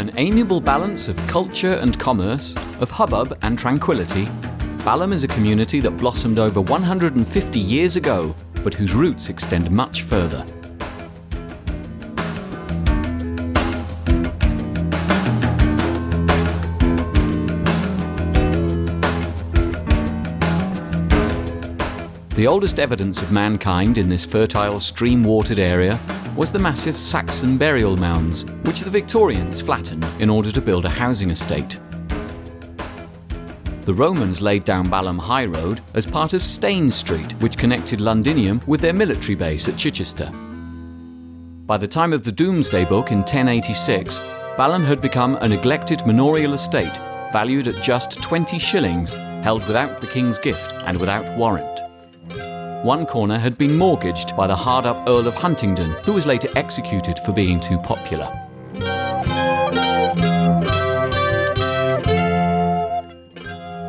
An amiable balance of culture and commerce, of hubbub and tranquility, Balham is a community that blossomed over 150 years ago, but whose roots extend much further. The oldest evidence of mankind in this fertile, stream-watered area was the massive Saxon burial mounds, which the Victorians flattened in order to build a housing estate. The Romans laid down Balham High Road as part of Stane Street, which connected Londinium with their military base at Chichester. By the time of the Domesday Book in 1086, Balham had become a neglected manorial estate, valued at just 20 shillings, held without the king's gift and without warrant. One corner had been mortgaged by the hard-up Earl of Huntingdon, who was later executed for being too popular.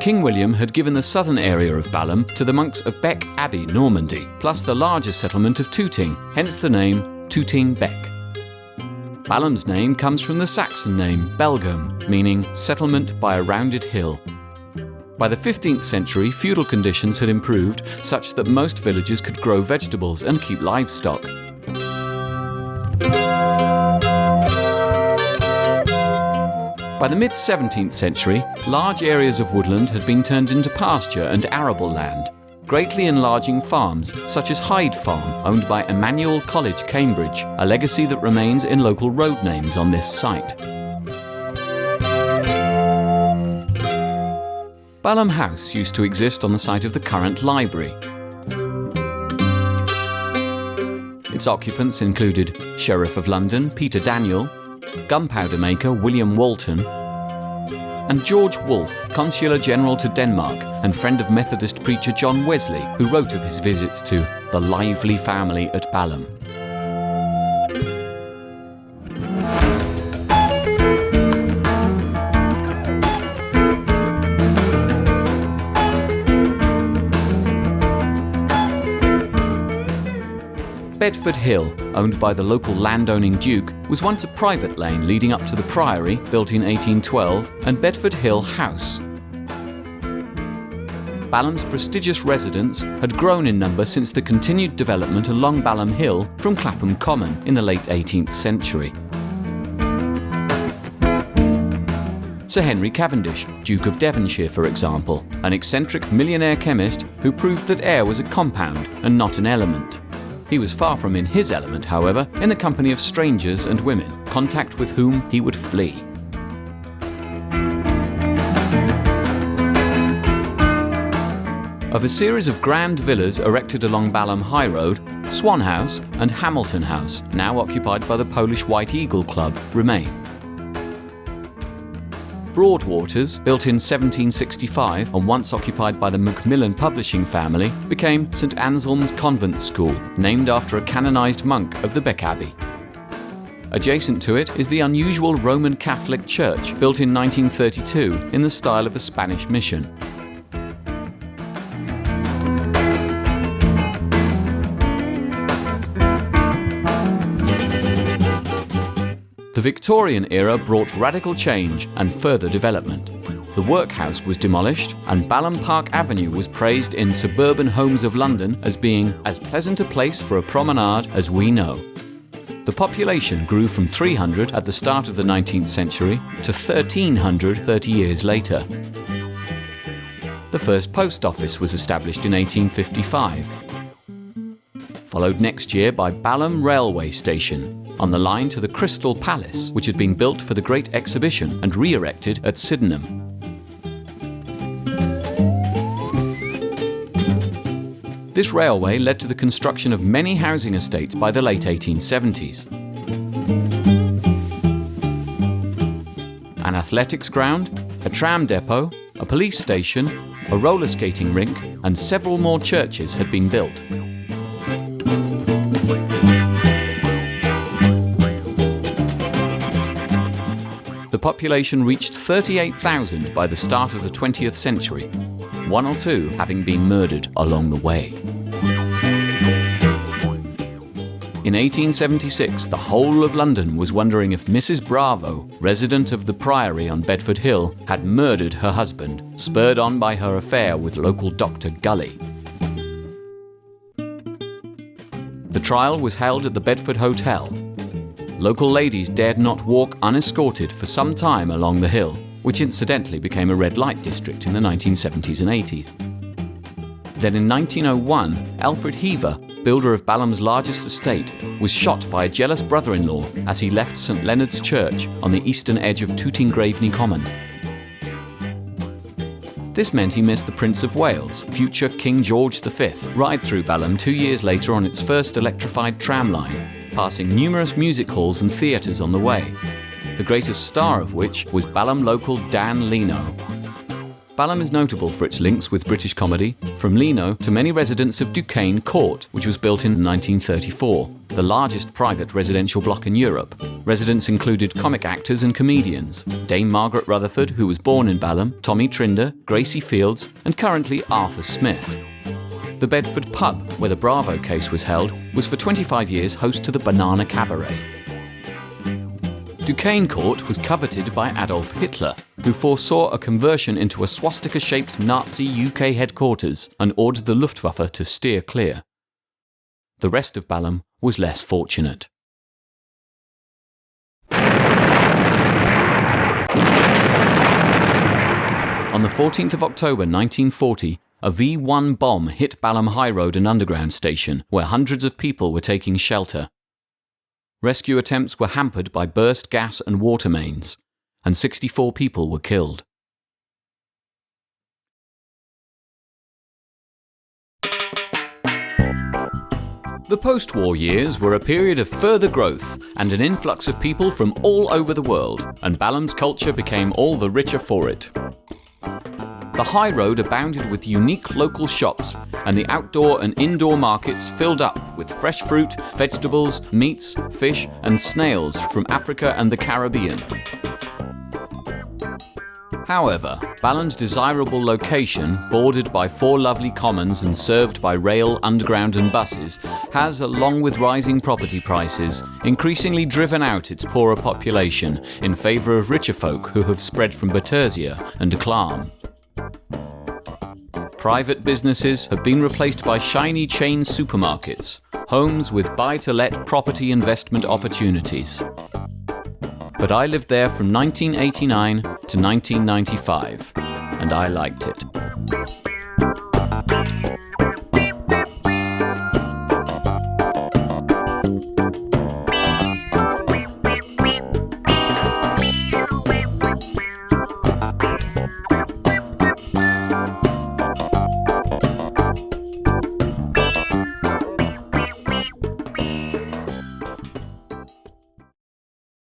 King William had given the southern area of Balham to the monks of Bec Abbey, Normandy, plus the larger settlement of Tooting, hence the name Tooting-Bec. Balham's name comes from the Saxon name Belgum, meaning settlement by a rounded hill. By the 15th century, feudal conditions had improved such that most villages could grow vegetables and keep livestock. By the mid-17th century, large areas of woodland had been turned into pasture and arable land, greatly enlarging farms such as Hyde Farm, owned by Emmanuel College, Cambridge, a legacy that remains in local road names on this site. Balham House used to exist on the site of the current library. Its occupants included Sheriff of London Peter Daniel, gunpowder maker William Walton, and George Wolfe, Consular General to Denmark and friend of Methodist preacher John Wesley, who wrote of his visits to the lively family at Balham. Bedford Hill, owned by the local landowning Duke, was once a private lane leading up to the Priory, built in 1812, and Bedford Hill House. Balham's prestigious residents had grown in number since the continued development along Balham Hill from Clapham Common in the late 18th century. Sir Henry Cavendish, Duke of Devonshire, for example, an eccentric millionaire chemist who proved that air was a compound and not an element. He was far from in his element, however, in the company of strangers and women, contact with whom he would flee. Of a series of grand villas erected along Balham High Road, Swan House and Hamilton House, now occupied by the Polish White Eagle Club, remain. Broadwaters, built in 1765 and once occupied by the Macmillan publishing family, became St Anselm's Convent School, named after a canonised monk of the Bec Abbey. Adjacent to it is the unusual Roman Catholic church, built in 1932 in the style of a Spanish mission. The Victorian era brought radical change and further development. The workhouse was demolished, and Balham Park Avenue was praised in suburban homes of London as being as pleasant a place for a promenade as we know. The population grew from 300 at the start of the 19th century to 1,300 30 years later. The first post office was established in 1855, followed next year by Balham Railway Station, on the line to the Crystal Palace, which had been built for the Great Exhibition and re-erected at Sydenham. This railway led to the construction of many housing estates by the late 1870s. An athletics ground, a tram depot, a police station, a roller skating rink, and several more churches had been built. The population reached 38,000 by the start of the 20th century, one or two having been murdered along the way. In 1876, the whole of London was wondering if Mrs. Bravo, resident of the Priory on Bedford Hill, had murdered her husband, spurred on by her affair with local Dr. Gully. The trial was held at the Bedford Hotel. Local ladies dared not walk unescorted for some time along the hill, which incidentally became a red light district in the 1970s and 80s. Then in 1901, Alfred Heaver, builder of Balham's largest estate, was shot by a jealous brother-in-law as he left St Leonard's Church on the eastern edge of Tooting Graveney Common. This meant he missed the Prince of Wales, future King George V, ride through Balham 2 years later on its first electrified tram line, passing numerous music halls and theatres on the way, the greatest star of which was Balham local Dan Leno. Balham is notable for its links with British comedy, from Leno to many residents of Duquesne Court, which was built in 1934, the largest private residential block in Europe. Residents included comic actors and comedians, Dame Margaret Rutherford, who was born in Balham, Tommy Trinder, Gracie Fields, and currently Arthur Smith. The Bedford pub, where the Bravo case was held, was for 25 years host to the Banana Cabaret. Duquesne Court was coveted by Adolf Hitler, who foresaw a conversion into a swastika-shaped Nazi UK headquarters and ordered the Luftwaffe to steer clear. The rest of Balham was less fortunate. On the 14th of October 1940, a V-1 bomb hit Balham High Road and Underground station, where hundreds of people were taking shelter. Rescue attempts were hampered by burst gas and water mains, and 64 people were killed. The post-war years were a period of further growth and an influx of people from all over the world, and Balham's culture became all the richer for it. The High Road abounded with unique local shops, and the outdoor and indoor markets filled up with fresh fruit, vegetables, meats, fish, and snails from Africa and the Caribbean. However, Balham's desirable location, bordered by 4 lovely commons and served by rail, underground and buses, has, along with rising property prices, increasingly driven out its poorer population in favour of richer folk who have spread from Bethesda and Clam. Private businesses have been replaced by shiny chain supermarkets, homes with buy-to-let property investment opportunities. But I lived there from 1989 to 1995, and I liked it.